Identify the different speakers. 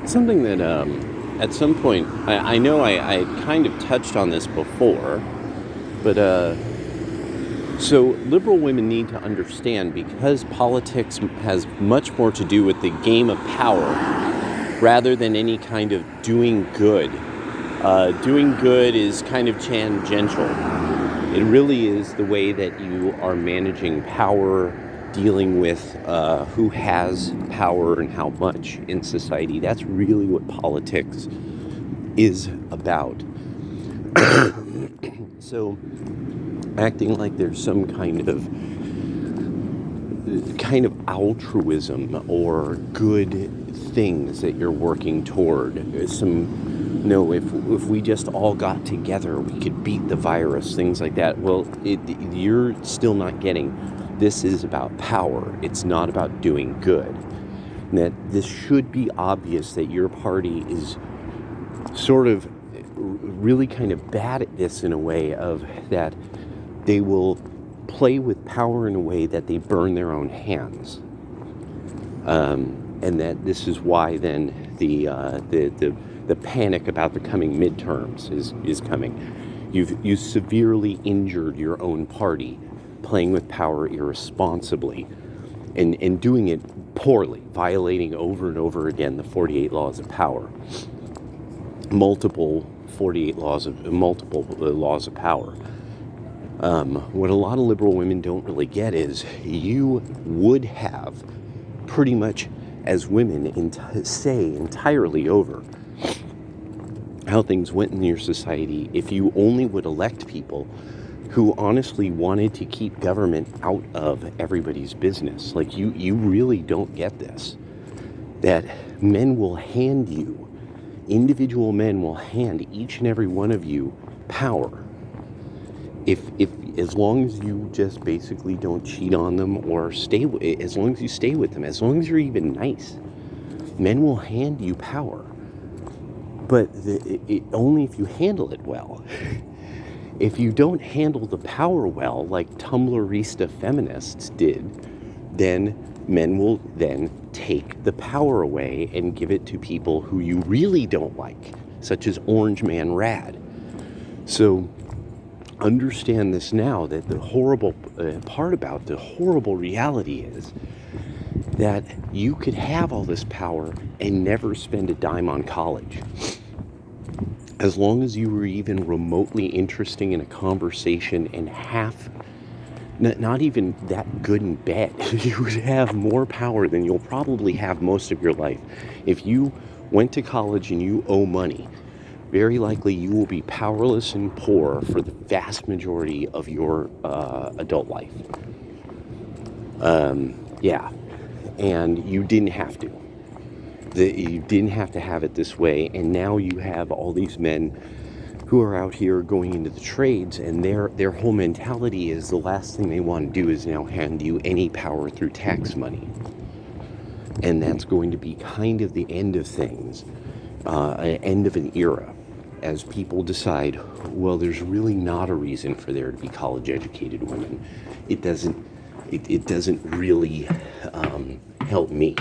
Speaker 1: Something that at some point, I know I kind of touched on this before, but so liberal women need to understand, because politics has much more to do with the game of power rather than any kind of doing good. Doing good is kind of tangential. It really is the way that you are managing power, dealing with who has power and how much in society. That's really what politics is about. So acting like there's some kind of altruism or good things that you're working toward. If we just all got together, we could beat the virus, things like that. Well, you're still not getting. This is about power. It's not about doing good. And that this should be obvious that your party is sort of really kind of bad at this, in a way of that they will play with power in a way that they burn their own hands. And that this is why then the panic about the coming midterms is coming. You've severely injured your own party, playing with power irresponsibly, and doing it poorly, violating over and over again the 48 laws of power. Multiple laws of power. What a lot of liberal women don't really get is you would have pretty much, as women, say entirely over how things went in your society if you only would elect people who honestly wanted to keep government out of everybody's business. Like, you really don't get this. That individual men will hand each and every one of you power. If as long as you just basically don't cheat on them, or as long as you stay with them, as long as you're even nice, men will hand you power. But only if you handle it well. If you don't handle the power well, like Tumblrista feminists did, then men will then take the power away and give it to people who you really don't like, such as Orange Man Rad. So understand this now, that the horrible part about the horrible reality is that you could have all this power and never spend a dime on college. As long as you were even remotely interesting in a conversation and not even that good in bed, you would have more power than you'll probably have most of your life. If you went to college and you owe money, very likely you will be powerless and poor for the vast majority of your adult life. And you didn't have to. You didn't have to have it this way, and now you have all these men who are out here going into the trades, and their whole mentality is the last thing they want to do is now hand you any power through tax money. And that's going to be kind of the end of things, an end of an era, as people decide, well, there's really not a reason for there to be college-educated women. It doesn't really help me.